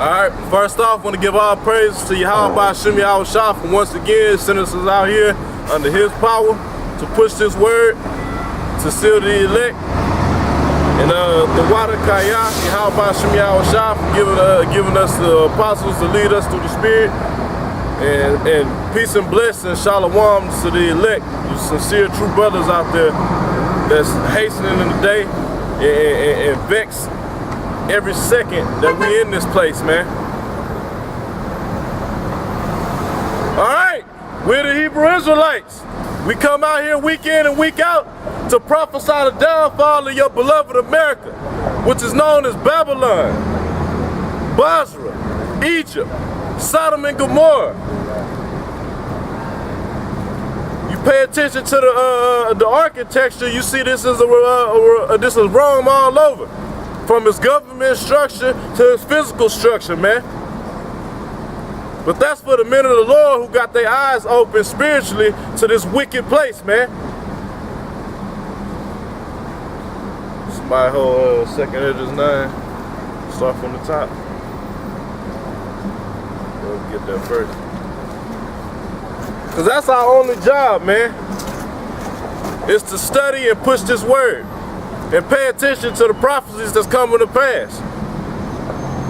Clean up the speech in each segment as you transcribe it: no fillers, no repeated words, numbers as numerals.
Alright, first off, I want to give all praise to Yahweh Ba'Shem Yahweh Shah for once again sending us out here under his power to push this word, to seal the elect. And the water Kaya, Yahweh Ba'Shem Yahweh Shah for giving us the apostles to lead us through the spirit. And peace and blessing, shalom to the elect, you sincere true brothers out there that's hastening in the day and vex every second that we in this place, man. All right, we're the Hebrew Israelites. We come out here week in and week out to prophesy the downfall of your beloved America, which is known as Babylon, Basra, Egypt, Sodom and Gomorrah. You pay attention to the architecture, you see this is Rome all over. From its government structure to its physical structure, man. But that's for the men of the Lord who got their eyes open spiritually to this wicked place, man. Somebody hold 2nd Edges 9. Start from the top. We'll get there first. Because that's our only job, man. Is to study and push this word. And pay attention to the prophecies that's coming to pass.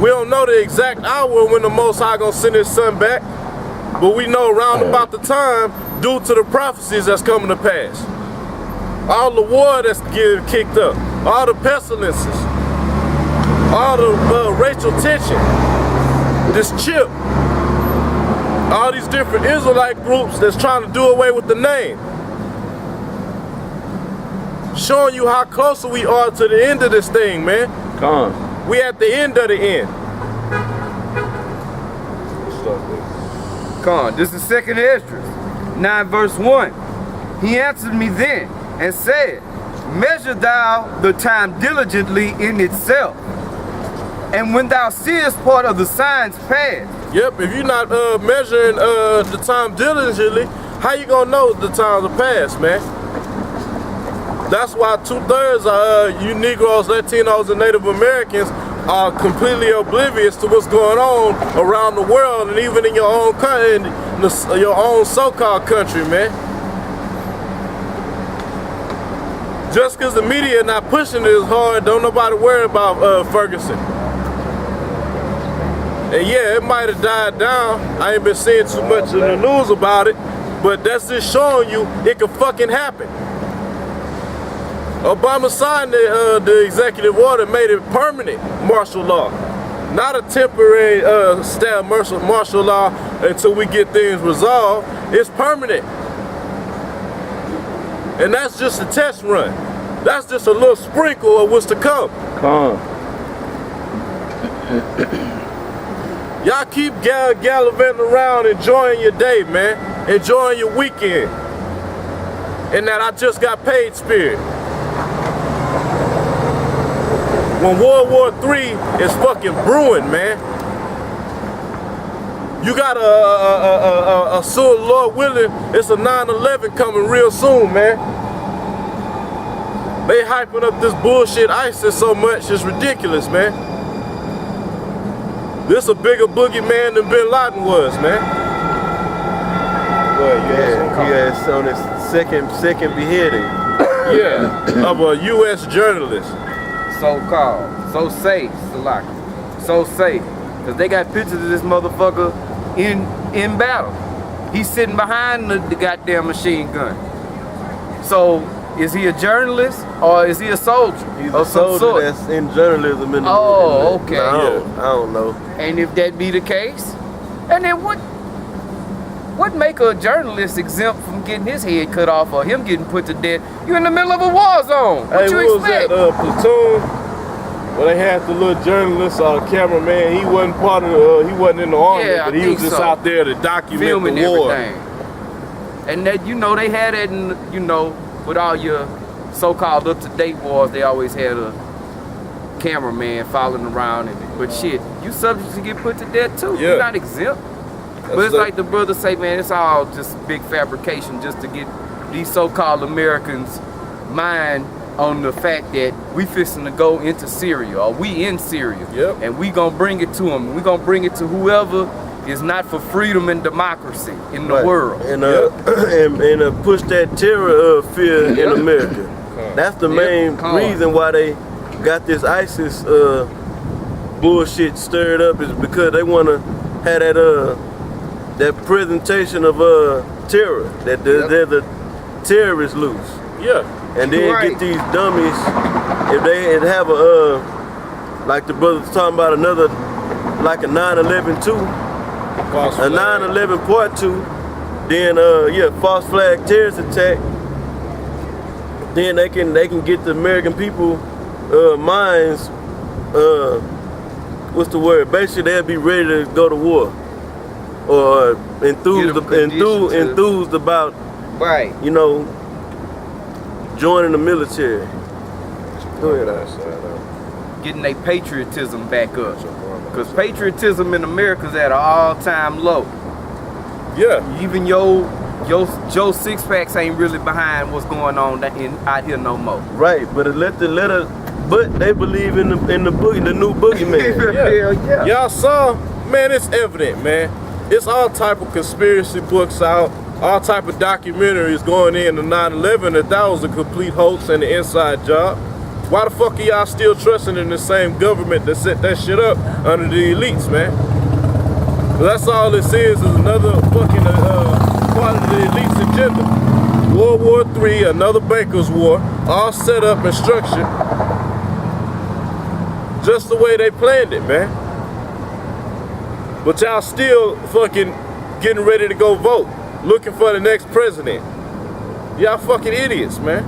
We don't know the exact hour when the Most High gonna send his son back, but we know around about the time due to the prophecies that's coming to pass. All the war that's getting kicked up, all the pestilences, all the racial tension, this chip, all these different Israelite groups that's trying to do away with the name. Showing you how closer we are to the end of this thing, man. Come on. We at the end of the end. Come on, this is 2nd Esdras 9 verse 1. He answered me then and said, measure thou the time diligently in itself, and when thou seest part of the signs pass. Yep, if you're not measuring the time diligently, how you gonna know the times are past, man? That's why 2/3 of you Negroes, Latinos, and Native Americans are completely oblivious to what's going on around the world and even in your own country, in your own so-called country, man. Just because the media not pushing it as hard, don't nobody worry about Ferguson. And yeah, it might have died down. I ain't been seeing too much in the news about it, but that's just showing you it could fucking happen. Obama signed the executive order, made it permanent martial law. Not a temporary martial law until we get things resolved. It's permanent. And that's just a test run. That's just a little sprinkle of what's to come. Y'all keep gallivanting around, enjoying your day, man. Enjoying your weekend. And that I just got paid spirit. When World War III is fucking brewing, man. You got a soon, Lord willing, it's a 9/11 coming real soon, man. They hyping up this bullshit ISIS so much, it's ridiculous, man. This a bigger boogeyman than Bin Laden was, man. Well, yeah, he has on his second beheading. Yeah, of a U.S. journalist. So-called, so safe, so safe, because they got pictures of this motherfucker in battle. He's sitting behind the goddamn machine gun. So is he a journalist or is he a soldier? He's a soldier that's in journalism. Okay. I don't know. And if that be the case, and then what make a journalist exempt from getting his head cut off or him getting put to death? You're in the middle of a war zone. What you expect? Was that Platoon? Well, they had the little journalist or cameraman. He wasn't part of he wasn't in the army, yeah, but he was just out there to document filming the war. Everything. And that, you know, they had it in, you know, with all your so-called up-to-date wars, they always had a cameraman following around. But shit, you subject to get put to death too. Yeah. You're not exempt. But it's like the brothers say, man, it's all just big fabrication just to get these so-called Americans' mind on the fact that we fixing to go into Syria, or we in Syria. Yep. And we gonna bring it to them. We gonna bring it to whoever is not for freedom and democracy in the world. And and push that terror fear in America. That's the main reason why they got this ISIS bullshit stirred up, is because they want to have that presentation of terror, that they're the terrorists loose. Yeah. And then get these dummies, if they have like the brothers talking about another, like a 9/11 2, a 9/11 part 2, then false flag terrorist attack, then they can get the American people minds, what's the word? Basically they'll be ready to go to war, or enthused about, you know, joining the military. Go ahead, getting their patriotism back up. Because patriotism in America's at an all-time low. Yeah. Even your Joe Six-Packs ain't really behind what's going on out here no more. Right, but but they believe in the new boogeyman. Yeah. Y'all saw, man, it's evident, man. It's all type of conspiracy books out, all type of documentaries going in to 9/11 that was a complete hoax and an inside job. Why the fuck are y'all still trusting in the same government that set that shit up under the elites, man? But that's all this is another fucking part of the elites agenda. World War III, another bankers war, all set up and structured just the way they planned it, man. But y'all still fucking getting ready to go vote, looking for the next president. Y'all fucking idiots, man.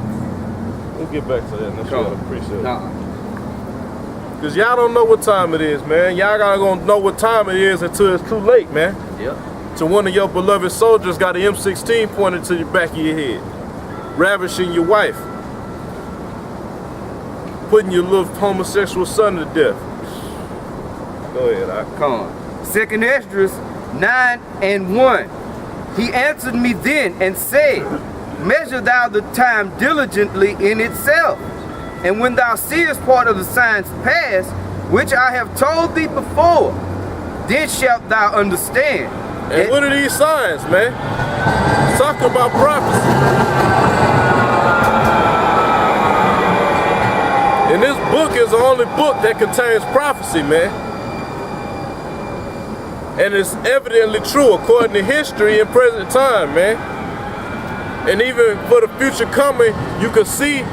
We'll get back to that in a minute. Appreciate it. Cause y'all don't know what time it is, man. Y'all gonna know what time it is until it's too late, man. Yep. So one of your beloved soldiers got an M16 pointed to the back of your head, ravishing your wife, putting your little homosexual son to death. Go ahead, come on. 2nd Esdras 9:1. He answered me then and said, measure thou the time diligently in itself, and when thou seest part of the signs pass, which I have told thee before, then shalt thou understand. And what are these signs, man? It's talking about prophecy. And this book is the only book that contains prophecy, man. And it's evidently true according to history and present time, man. And even for the future coming, you can see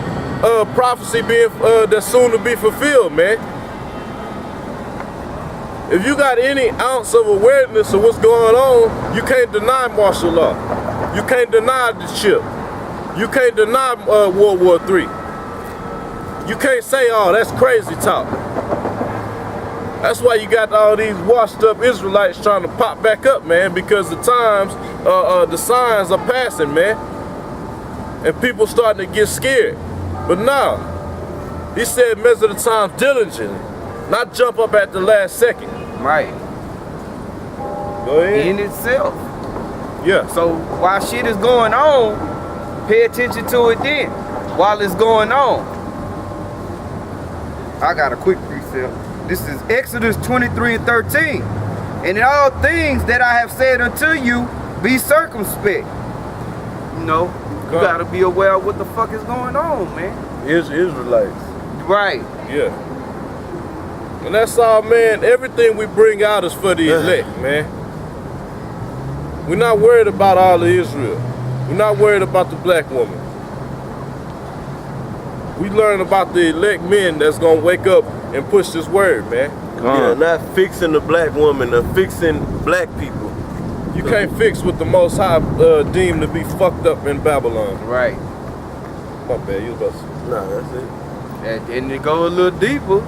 prophecy being that's soon to be fulfilled, man. If you got any ounce of awareness of what's going on, you can't deny martial law. You can't deny the chip. You can't deny World War III. You can't say, oh, that's crazy talk. That's why you got all these washed up Israelites trying to pop back up, man, because the signs are passing, man. And people starting to get scared. But now, he said measure the time diligently, not jump up at the last second. Right. Go ahead. In itself. Yeah. So while shit is going on, pay attention to it then, while it's going on. I got a quick precept. This is Exodus 23:13. And in all things that I have said unto you, be circumspect. You know, you gotta be aware of what the fuck is going on, man. Israelites. Right. Yeah. And that's all, man. Everything we bring out is for the elect, man. We're not worried about all of Israel. We're not worried about the black woman. We learn about the elect men that's gonna wake up and push this word, man. Yeah, not fixing the black woman, fixing black people. You can't fix what the Most High deemed to be fucked up in Babylon. Right. My bad, you was about to say. Nah, that's it. And to go a little deeper,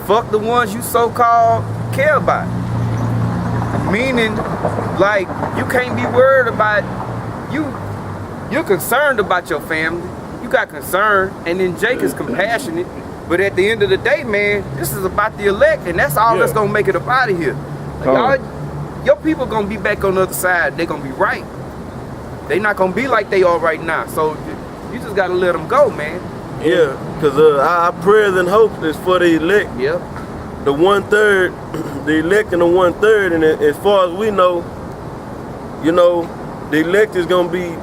fuck the ones you so-called care about. Meaning, like, you can't be worried about, you're concerned about your family. You got concern, and then Jake is compassionate. But at the end of the day, man, this is about the elect, and that's all that's gonna make it up out of here. Like, your people gonna be back on the other side. They gonna be right. They not gonna be like they are right now. So you just gotta let them go, man. Yeah, because our prayers and hopes is for the elect. Yep. The 1/3, the elect and the 1/3, and as far as we know, you know, the elect is gonna be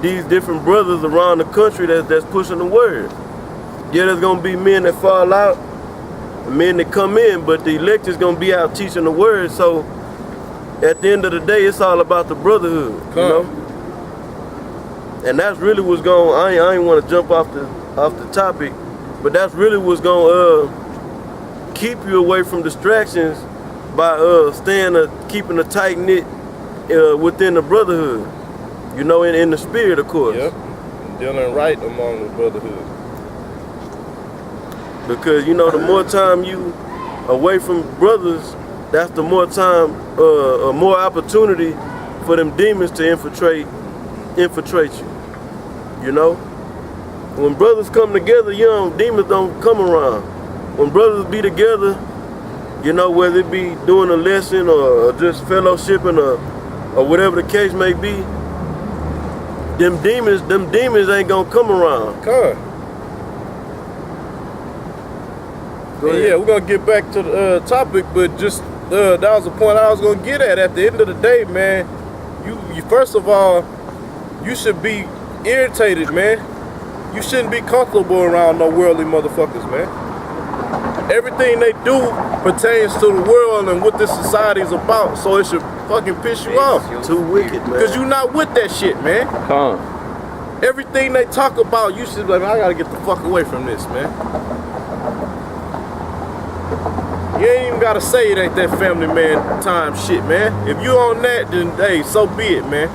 these different brothers around the country that's pushing the word. Yeah, there's gonna be men that fall out, and men that come in, but the elect is gonna be out teaching the word. So at the end of the day, it's all about the brotherhood, you know. And that's really what's going. I ain't want to jump off the topic, but that's really what's gonna keep you away from distractions by keeping a tight knit within the brotherhood, you know, in the spirit, of course. Yep. Dealing right among the brotherhood. Because you know, the more time you away from brothers, that's the more time, more opportunity for them demons to infiltrate you. You know, when brothers come together, demons don't come around. When brothers be together, you know, whether it be doing a lesson or just fellowshipping or whatever the case may be, them demons ain't gonna come around. Yeah, we're gonna get back to the topic, but just that was the point I was gonna get at. At the end of the day, man, you first of all, you should be irritated, man. You shouldn't be comfortable around no worldly motherfuckers, man. Everything they do pertains to the world and what this society is about, so it should fucking piss you off. Too wicked, man. Cause you not with that shit, man. Everything they talk about, you should be like, I gotta get the fuck away from this, man. You ain't even gotta say it ain't that family man time shit, man. If you on that, then hey, so be it, man.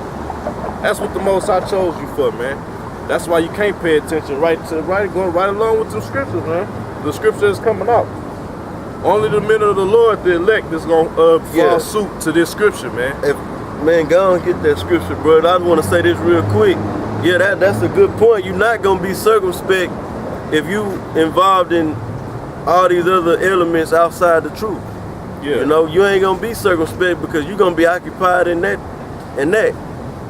That's what the Most High chose you for, man. That's why you can't pay attention going right along with the scriptures, man. The scripture is coming out. Only the men of the Lord, the elect, is gonna fall suit to this scripture, man. Man, go and get that scripture, bro. I just want to say this real quick. Yeah, that's a good point. You're not gonna be circumspect if you involved in all these other elements outside the truth. Yeah. You know, you ain't gonna be circumspect because you're gonna be occupied in that and that.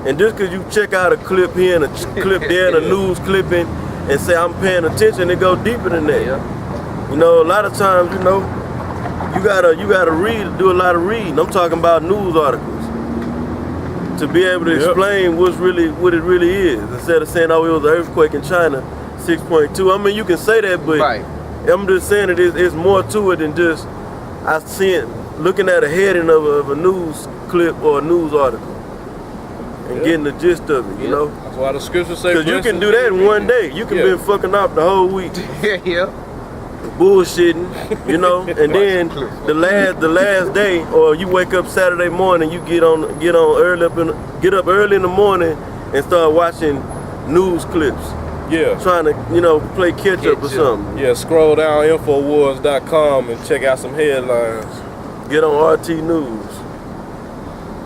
And just because you check out a clip here and a clip there and a news clipping and say I'm paying attention, it go deeper than that. Yeah. You know, a lot of times, you know, you gotta read, do a lot of reading. I'm talking about news articles to be able to explain what it really is, instead of saying, oh, it was an earthquake in China, 6.2. I mean, you can say that, but I'm just saying that it's more to it than just looking at a heading of a news clip or a news article and getting the gist of it, you know? That's why the scripture say, because you can do that in one day. You can be fucking up the whole week. Bullshitting, you know, and then the last day, or you wake up Saturday morning, you get up early in the morning and start watching news clips. Yeah. Trying to, you know, play catch up or something. Yeah, scroll down Infowars.com and check out some headlines. Get on RT News.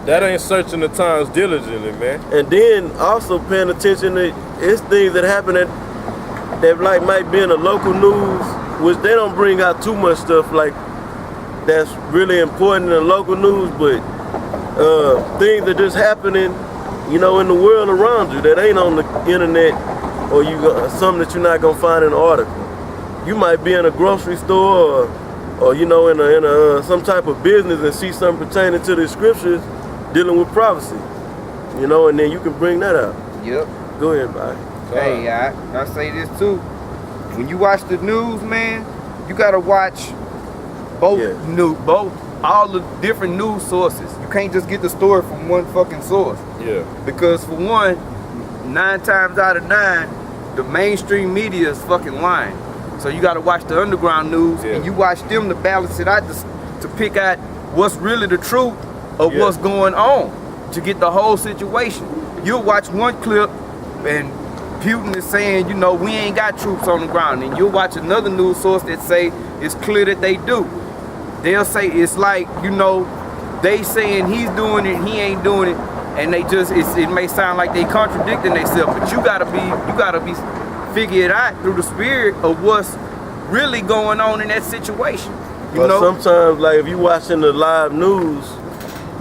That ain't searching the times diligently, man. And then also paying attention to it's things that happen that like might be in the local news, which they don't bring out too much stuff like that's really important in the local news, but things that just happening, you know, in the world around you that ain't on the internet, or something that you're not gonna find in an article. You might be in a grocery store or you know, in a some type of business and see something pertaining to the scriptures dealing with prophecy, you know, and then you can bring that out. Yep. Go ahead, bye. Hey, I say this too. When you watch the news, man, you gotta watch both all the different news sources. You can't just get the story from one fucking source. Yeah. Because for one, 9 times out of 9, the mainstream media is fucking lying. So you gotta watch the underground news and you watch them to balance it out to pick out what's really the truth of what's going on, to get the whole situation. You'll watch one clip and Putin is saying, you know, we ain't got troops on the ground, and you'll watch another news source that say it's clear that they do. They'll say it's like, you know, they saying he's doing it, he ain't doing it, and they just it may sound like they contradicting themselves, but you gotta be figure it out through the spirit of what's really going on in that situation. You know, sometimes like if you watching the live news,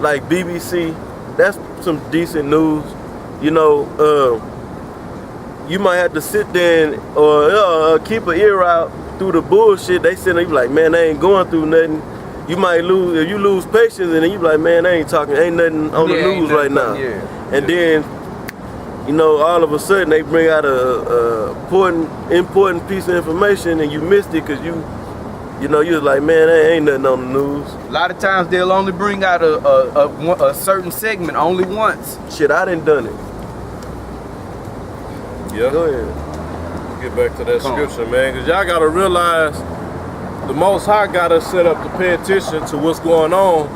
like BBC, that's some decent news, you know. you might have to sit there and, or keep an ear out through the bullshit. They sitting there, you be like, man, they ain't going through nothing. You might lose, if you lose patience, and then you be like, man, they ain't talking, ain't nothing on the news right now. And then, you know, all of a sudden they bring out a important piece of information and you missed it because you know, you was like, man, there ain't nothing on the news. A lot of times they'll only bring out a certain segment only once. Shit, I done done it. Yeah. Go ahead. Get back to that scripture, man, because y'all gotta realize the Most High got us set up to pay attention to what's going on.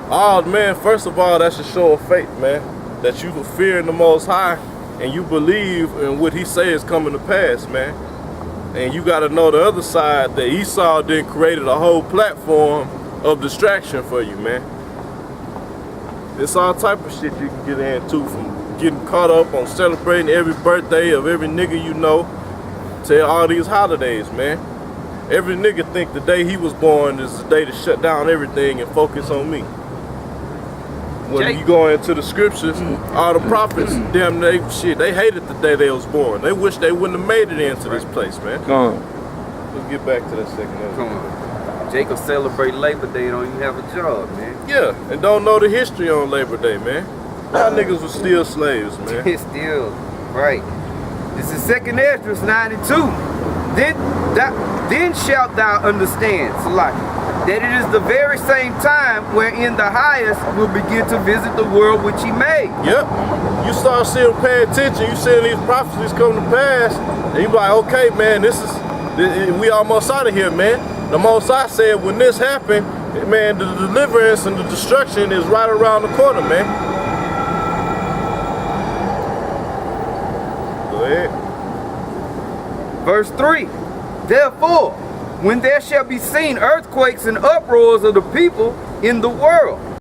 Oh man, first of all, that's a show of faith, man. That you fear in the Most High and you believe in what He says is coming to pass, man. And you gotta know the other side, that Esau then created a whole platform of distraction for you, man. It's all type of shit you can get into, from getting caught up on celebrating every birthday of every nigga you know to all these holidays, man. Every nigga think the day he was born is the day to shut down everything and focus on me. When you go into the scriptures, all the prophets, damn, they hated the day they was born. They wish they wouldn't have made it into this place, man. Come on. Let's get back to that second. Come on. Jacob celebrate Labor Day, don't even have a job, man. Yeah, and don't know the history on Labor Day, man. Y'all niggas were still slaves, man. It's still, right. This is 2nd Esdras 92. Then shalt thou understand, Salaki, that it is the very same time wherein the highest will begin to visit the world which He made. Yep. You start seeing, paying attention, you seeing these prophecies come to pass, and you be like, okay, man, we almost out of here, man. The Most High said when this happened, man, the deliverance and the destruction is right around the corner, man. Go ahead. Verse 3, therefore, when there shall be seen earthquakes and uproars of the people in the world,